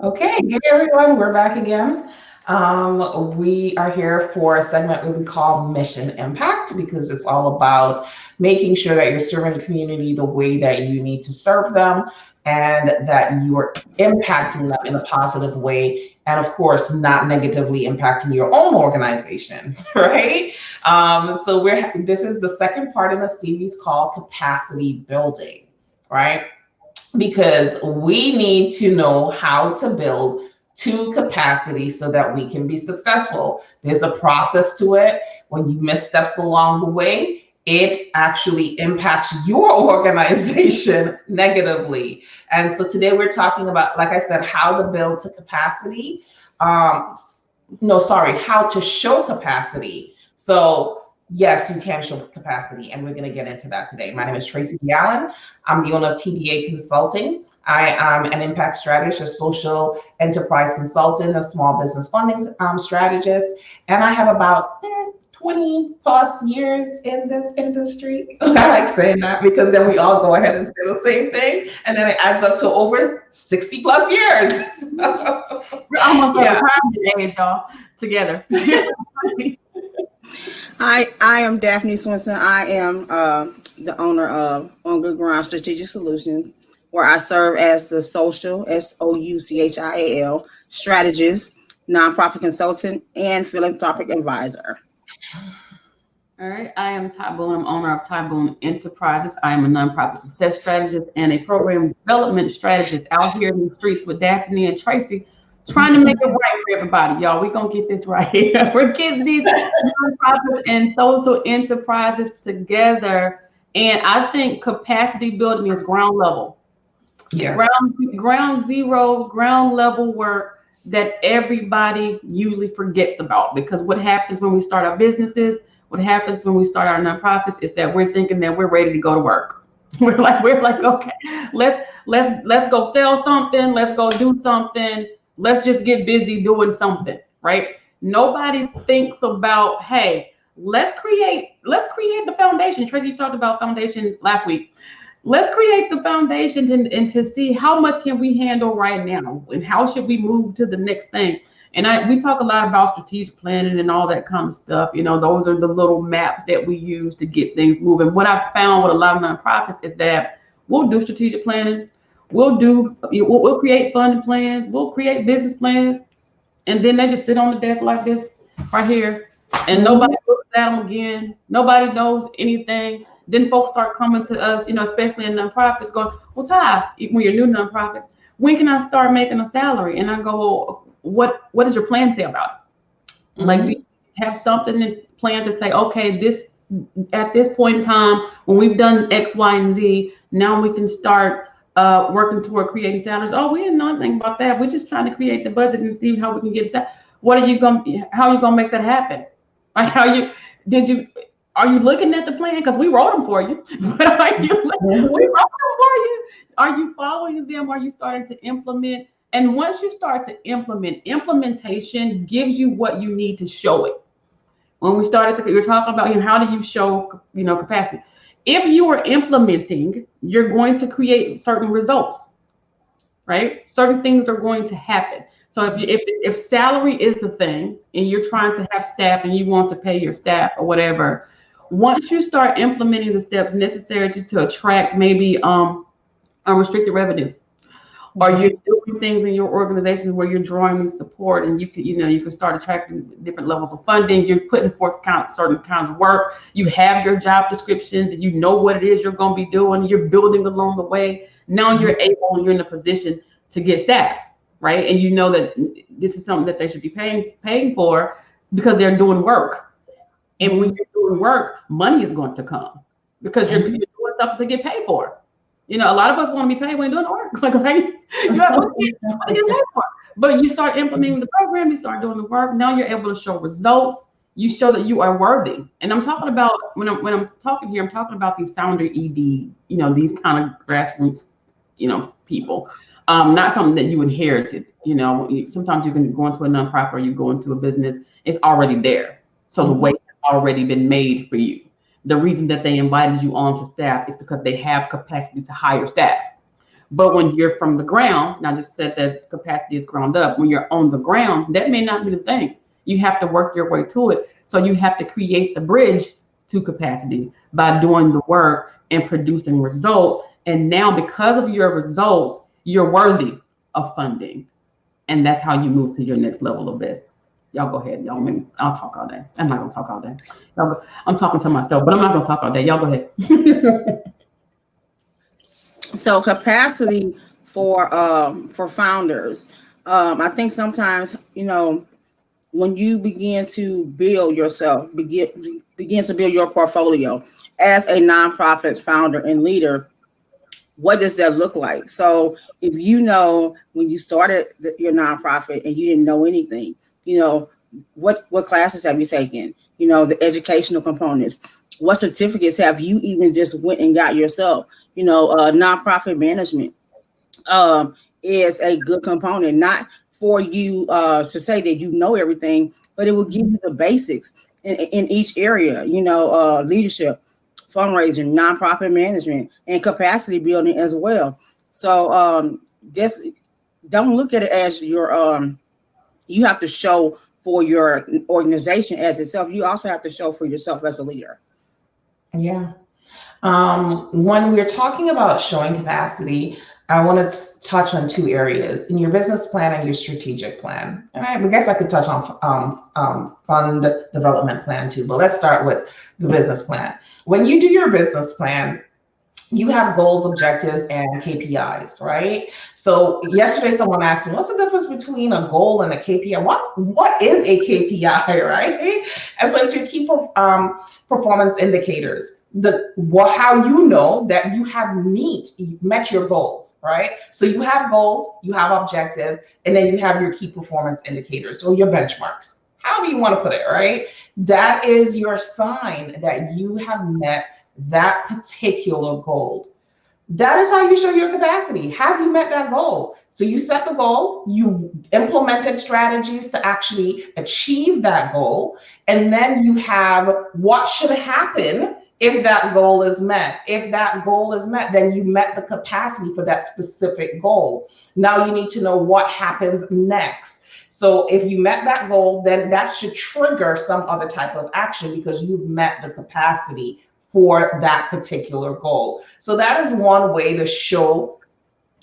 Okay, hey everyone, we're back again. We are here for a segment we call Mission Impact because it's all about making sure that you're serving the community the way that you need to serve them and that you are impacting them in a positive way. And of course, not negatively impacting your own organization, right? This is the second part in the series called Capacity Building, right? Because we need to know how to build to capacity so that we can be successful. There's a process to it. When you miss steps along the way, it actually impacts your organization negatively. And so today we're talking about, like I said, how to build to capacity. How to show capacity. So yes, you can show capacity, and we're going to get into that today. My name is Tracy Allen. I'm the owner of TBA Consulting. I am an impact strategist, a social enterprise consultant, a small business funding strategist, and I have about 20 plus years in this industry. I like saying that because then we all go ahead and say the same thing, and then it adds up to over 60 plus years. We're almost at retirement age, y'all, together. I am Daphne Swinson. I am the owner of On Good Ground Strategic Solutions, where I serve as the social, SOUCHIAL, strategist, nonprofit consultant, and philanthropic advisor. All right, I am Ty Boone. I'm owner of Ty Boone Enterprises. I am a nonprofit success strategist and a program development strategist out here in the streets with Daphne and Tracy, trying to make it right for everybody, y'all. We're going to get this right. We're getting these nonprofits and social enterprises together. And I think capacity building is ground level. Yes. Ground zero, ground level work that everybody usually forgets about. Because what happens when we start our businesses, what happens when we start our nonprofits is that we're thinking that we're ready to go to work. We're like, okay, let's go sell something. Let's go do something. Let's just get busy doing something, right? Nobody thinks about, hey, let's create the foundation. Tracy, you talked about foundation last week. Let's create the foundation and to see how much can we handle right now and how should we move to the next thing. And we talk a lot about strategic planning and all that kind of stuff. You know, those are the little maps that we use to get things moving. What I've found with a lot of nonprofits is that we'll do strategic planning. We'll create funding plans. We'll create business plans. And then they just sit on the desk like this right here. And nobody looks at them again. Nobody knows anything. Then folks start coming to us, you know, especially in nonprofits going, well, Ty, when you're a new nonprofit, when can I start making a salary? And I go, well, what does your plan say about it? Like, we have something in plan to say, okay, at this point in time, when we've done X, Y, and Z, now we can start working toward creating salaries. Oh, we didn't know anything about that. We're just trying to create the budget and see how we can get it set. How are you gonna make that happen? Like, are you looking at the plan? Because we wrote them for you. But we wrote them for you. Are you following them? Are you starting to implement? And once you start to implement, implementation gives you what you need to show it. When we started, we were talking about, how do you show, capacity? If you are implementing, you're going to create certain results, right? Certain things are going to happen. So if salary is the thing and you're trying to have staff and you want to pay your staff or whatever, once you start implementing the steps necessary to attract maybe unrestricted revenue, or you're doing things in your organizations where you're drawing support and you can start attracting different levels of funding, you're putting forth certain kinds of work, you have your job descriptions and you know what it is you're going to be doing, you're building along the way. Now you're in a position to get staff, right? And you know that this is something that they should be paying for because they're doing work. And when you're doing work, money is going to come because you're doing something to get paid for. A lot of us want to be paid when doing the work. You have to get paid for. But you start implementing the program, you start doing the work. Now you're able to show results. You show that you are worthy. And I'm talking about when I'm talking here, I'm talking about these founder ED, these kind of grassroots, people. Not something that you inherited. Sometimes you can go into a nonprofit or you go into a business, it's already there. So the way has already been made for you. The reason that they invited you on to staff is because they have capacity to hire staff. But when you're from the ground, and I just said that capacity is ground up. When you're on the ground, that may not be the thing. You have to work your way to it. So you have to create the bridge to capacity by doing the work and producing results. And now because of your results, you're worthy of funding. And that's how you move to your next level of best. Y'all go ahead. Y'all, maybe I'll talk all day. I'm not gonna talk all day. I'm talking to myself, but I'm not gonna talk all day. Y'all go ahead. So capacity for founders. I think sometimes, when you begin to build yourself, begin to build your portfolio as a nonprofit founder and leader, what does that look like? So if when you started your nonprofit and you didn't know anything, what classes have you taken? The educational components. What certificates have you even just went and got yourself? Nonprofit management is a good component, not for you to say that you know everything, but it will give you the basics in each area, leadership, fundraising, nonprofit management, and capacity building as well. So just don't look at it as you have to show for your organization as itself. You also have to show for yourself as a leader. Yeah. When we're talking about showing capacity, I want to touch on two areas: in your business plan and your strategic plan. All right, I guess I could touch on fund development plan too, but let's start with the business plan. When you do your business plan, you have goals, objectives, and KPIs, right? So yesterday someone asked me, what's the difference between a goal and a KPI? What is a KPI, right? And so it's your key performance indicators. How you know that you have met your goals, right? So you have goals, you have objectives, and then you have your key performance indicators, or your benchmarks, however you want to put it, right? That is your sign that you have met that particular goal. That is how you show your capacity. Have you met that goal? So you set the goal, you implemented strategies to actually achieve that goal, and then you have what should happen if that goal is met. If that goal is met, then you met the capacity for that specific goal. Now you need to know what happens next. So if you met that goal, then that should trigger some other type of action because you've met the capacity for that particular goal. So that is one way to show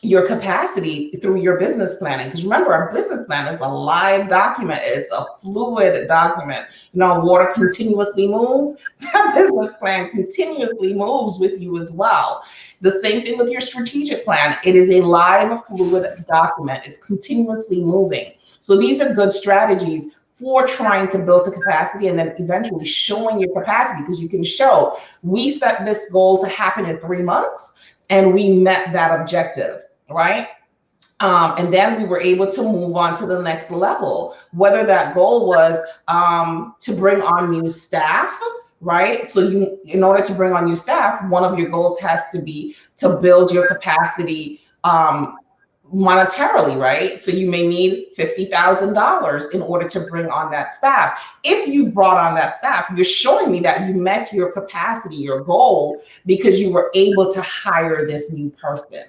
your capacity through your business planning. Because remember, our business plan is a live document. It's a fluid document. Water continuously moves. That business plan continuously moves with you as well. The same thing with your strategic plan. It is a live, fluid document. It's continuously moving. So these are good strategies for trying to build a capacity and then eventually showing your capacity, because you can show we set this goal to happen in 3 months and we met that objective, right? And then we were able to move on to the next level, whether that goal was to bring on new staff, right? So in order to bring on new staff, one of your goals has to be to build your capacity monetarily, right? So you may need $50,000 in order to bring on that staff. If you brought on that staff, you're showing me that you met your capacity, your goal, because you were able to hire this new person.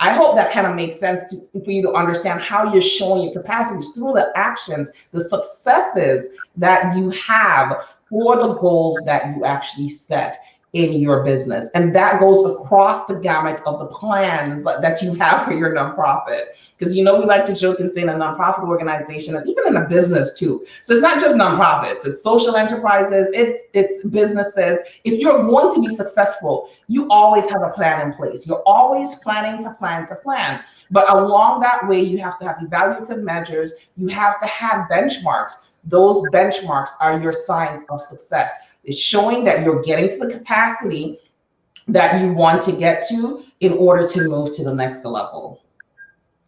I hope that kind of makes sense for you to understand how you're showing your capacities through the actions, the successes that you have for the goals that you actually set in your business. And that goes across the gamut of the plans that you have for your nonprofit. Because we like to joke and say in a nonprofit organization, and even in a business too. So it's not just nonprofits, it's social enterprises, it's businesses. If you're going to be successful, you always have a plan in place. You're always planning to plan. But along that way, you have to have evaluative measures. You have to have benchmarks. Those benchmarks are your signs of success. It's showing that you're getting to the capacity that you want to get to in order to move to the next level.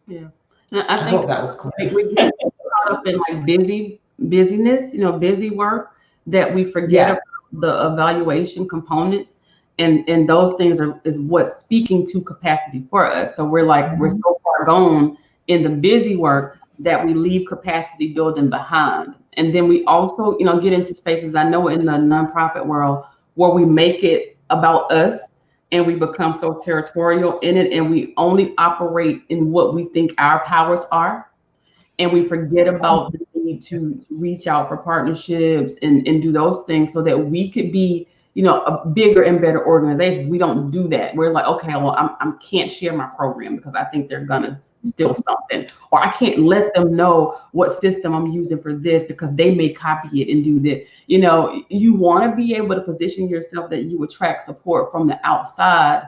Yeah, I think hope that was clear. We get caught up in like busyness, busy work, that we forget about the evaluation components, and those things is what's speaking to capacity for us. So we're like we're so far gone in the busy work that we leave capacity building behind. And then we also, get into spaces, I know in the nonprofit world, where we make it about us and we become so territorial in it, and we only operate in what we think our powers are, and we forget about the need to reach out for partnerships and do those things so that we could be, a bigger and better organizations. We don't do that. We're like, okay, well, I can't share my program because I think they're gonna steal something, or I can't let them know what system I'm using for this because they may copy it and do that. You want to be able to position yourself that you attract support from the outside,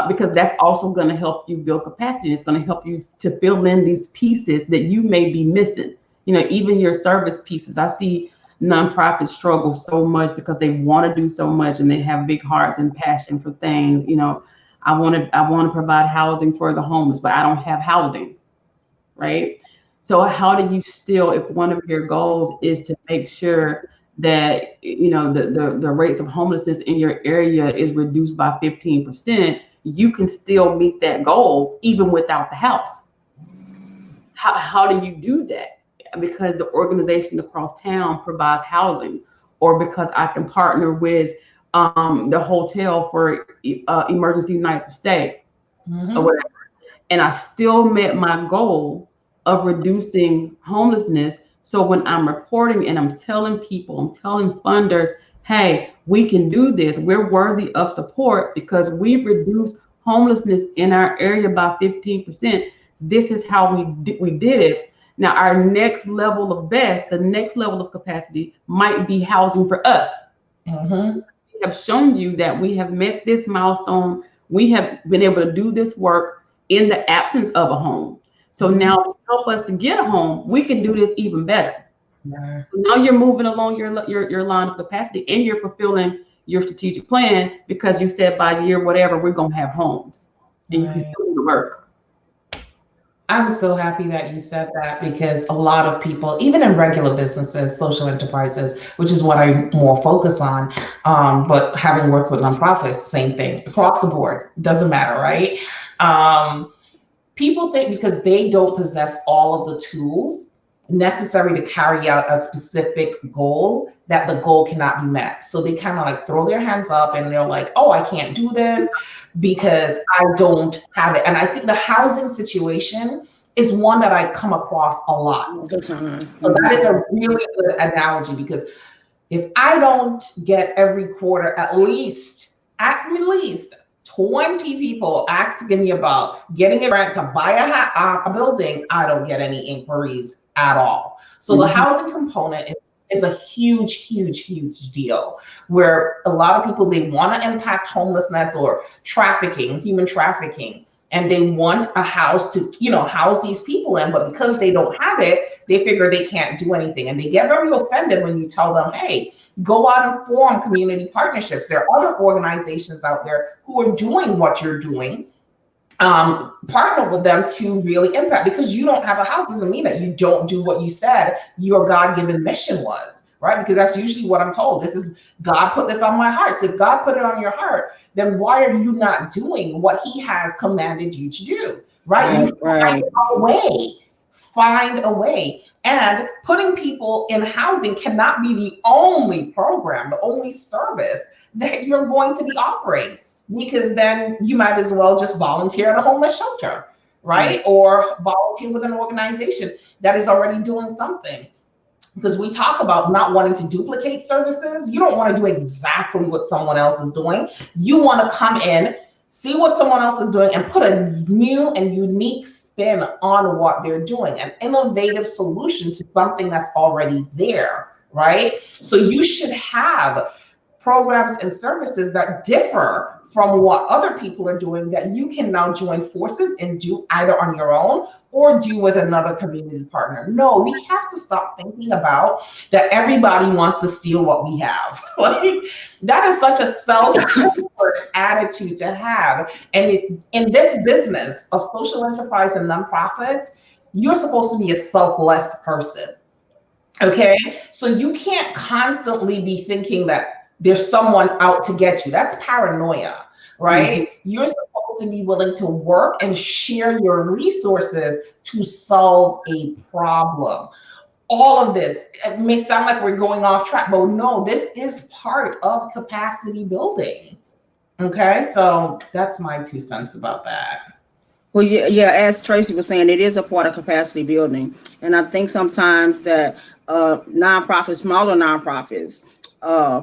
because that's also going to help you build capacity. It's going to help you to fill in these pieces that you may be missing. Even your service pieces. I see nonprofits struggle so much because they want to do so much and they have big hearts and passion for things. I want to provide housing for the homeless, but I don't have housing, right? So how do you still, if one of your goals is to make sure that the rates of homelessness in your area is reduced by 15%, you can still meet that goal even without the house. How do you do that? Because the organization across town provides housing, or because I can partner with the hotel for emergency nights of stay, or whatever. And I still met my goal of reducing homelessness. So when I'm reporting and I'm telling people, I'm telling funders, hey, we can do this. We're worthy of support because we reduced homelessness in our area by 15%. This is how we did it. Now, our next level of best, the next level of capacity might be housing for us. We have shown you that we have met this milestone. We have been able to do this work in the absence of a home. So now to help us to get a home, we can do this even better. Now you're moving along your line of capacity, and you're fulfilling your strategic plan because you said by year whatever, we're going to have homes, and you can still do the work. I'm so happy that you said that, because a lot of people, even in regular businesses, social enterprises, which is what I more focus on, but having worked with nonprofits, same thing across the board, doesn't matter, right? People think because they don't possess all of the tools necessary to carry out a specific goal, that the goal cannot be met. So they kind of like throw their hands up and they're like, oh, I can't do this because I don't have it. And I think the housing situation is one that I come across a lot. So that is a really good analogy, because if I don't get every quarter at least 20 people asking me about getting a grant to buy a building, I don't get any inquiries at all. So the housing component is a huge deal, where a lot of people, they want to impact homelessness or trafficking, human trafficking, and they want a house to, house these people in, but because they don't have it, they figure they can't do anything. And they get very offended when you tell them, hey, go out and form community partnerships. There are other organizations out there who are doing what you're doing. Partner with them to really impact. Because you don't have a house doesn't mean that you don't do what you said your God-given mission was, right? Because that's usually what I'm told. This is, God put this on my heart. So if God put it on your heart, then why are you not doing what he has commanded you to do, right? Find a way. And putting people in housing cannot be the only program, the only service that you're going to be offering, because then you might as well just volunteer at a homeless shelter, right? Or volunteer with an organization that is already doing something. Because we talk about not wanting to duplicate services. You don't want to do exactly what someone else is doing. You want to come in, see what someone else is doing, and put a new and unique spin on what they're doing, an innovative solution to something that's already there, right? So you should have programs and services that differ from what other people are doing, that you can now join forces and do either on your own or do with another community partner. No, we have to stop thinking about that everybody wants to steal what we have. Like, that is such a self-centered attitude to have. And in this business of social enterprise and nonprofits, you're supposed to be a selfless person. Okay, so you can't constantly be thinking that there's someone out to get you. That's paranoia, right? You're supposed to be willing to work and share your resources to solve a problem. All of this, it may sound like we're going off track, but no, this is part of capacity building. Okay, so that's my 2 cents about that. Well, yeah, as Tracy was saying, it is a part of capacity building. And I think sometimes that nonprofits, smaller nonprofits,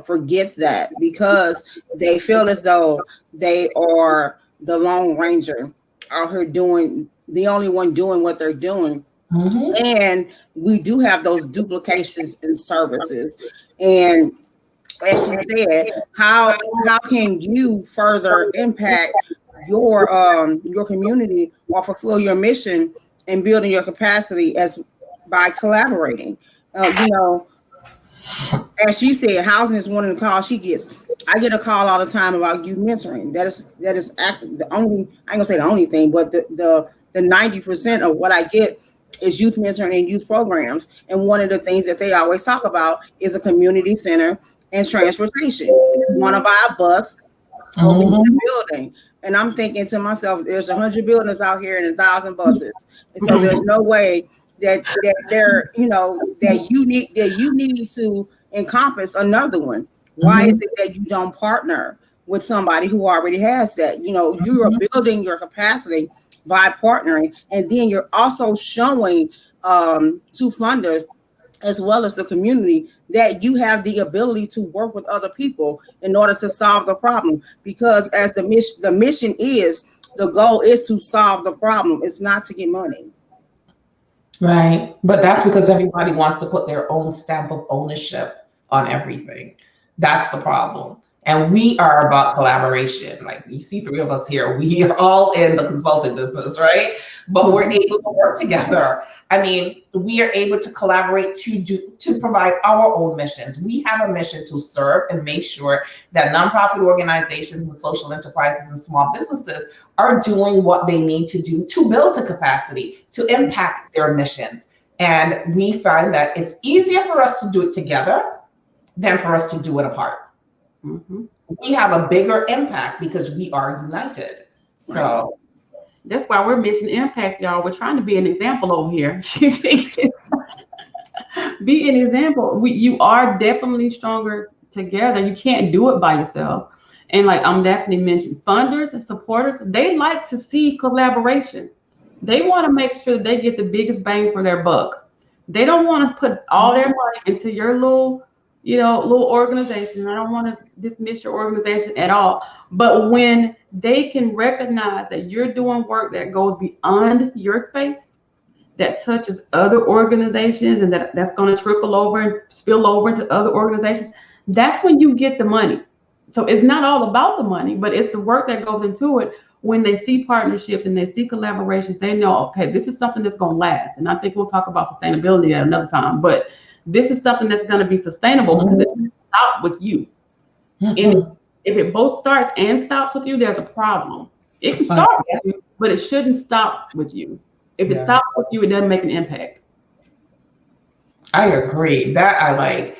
forget that because they feel as though they are the Lone Ranger out here doing the only one doing what they're doing. Mm-hmm. And we do have those duplications in services. And as she said, how can you further impact your community or fulfill your mission and building your capacity as by collaborating? You know, as she said, housing is one of the calls she gets. I get a call all the time about youth mentoring. That is the only, I ain't gonna say the only thing, but the 90% of what I get is youth mentoring and youth programs. And one of the things that they always talk about is a community center and transportation. Want to buy a bus, open the building. And I'm thinking to myself, there's 100 buildings out here and 1,000 buses. And so there's no way that they're, you know, that you need to encompass another one. Why is it that you don't partner with somebody who already has that? You know, you are building your capacity by partnering, and then you're also showing to funders as well as the community that you have the ability to work with other people in order to solve the problem. Because as the mission is, the goal is to solve the problem. It's not to get money. Right. But that's because everybody wants to put their own stamp of ownership on everything. That's the problem. And we are about collaboration. Like you see 3 of us here, we are all in the consulting business, right? But we're able to work together. I mean, we are able to collaborate to provide our own missions. We have a mission to serve and make sure that nonprofit organizations and social enterprises and small businesses are doing what they need to do to build a capacity, to impact their missions. And we find that it's easier for us to do it together than for us to do it apart. We have a bigger impact because we are united. So that's why we're mission impact, y'all. We're trying to be an example over here. Be an example. You are definitely stronger together. You can't do it by yourself. And like Daphne mentioned, funders and supporters, they like to see collaboration. They want to make sure that they get the biggest bang for their buck. They don't want to put all their money into your little organization. I don't want to dismiss your organization at all. But when they can recognize that you're doing work that goes beyond your space, that touches other organizations, and that's going to trickle over and spill over into other organizations, that's when you get the money. So it's not all about the money, but it's the work that goes into it. When they see partnerships and they see collaborations, they know, okay, this is something that's going to last. And I think we'll talk about sustainability at another time, but this is something that's going to be sustainable because it doesn't stop with you. And if it both starts and stops with you, there's a problem. It can start with you, but it shouldn't stop with you. If it stops with you, it doesn't make an impact. I agree. That I like.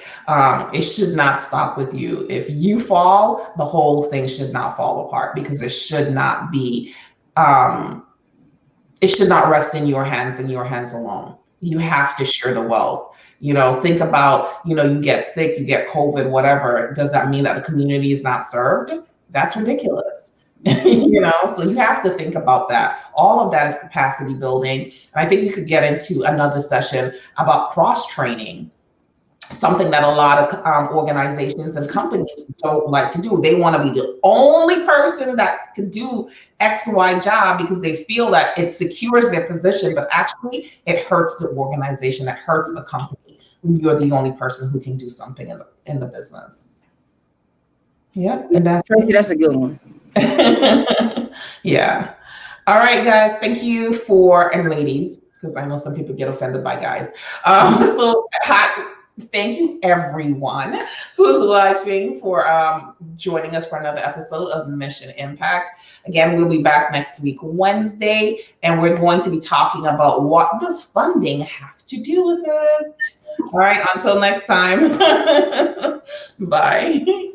It should not stop with you. If you fall, the whole thing should not fall apart because it should not be. It should not rest in your hands and your hands alone. You have to share the wealth. You know, think about, you get sick, you get COVID, whatever. Does that mean that the community is not served? That's ridiculous. So you have to think about that. All of that is capacity building. And I think we could get into another session about cross-training, something that a lot of organizations and companies don't like to do. They want to be the only person that could do X, Y job because they feel that it secures their position, but actually it hurts the organization, it hurts the company when you're the only person who can do something in the business. Yeah, and that's a good one. Yeah. All right, guys. Thank you and ladies, because I know some people get offended by guys. Thank you everyone who's watching for joining us for another episode of Mission Impact. Again, we'll be back next week, Wednesday, and we're going to be talking about what does funding have to do with it. All right, until next time. Bye.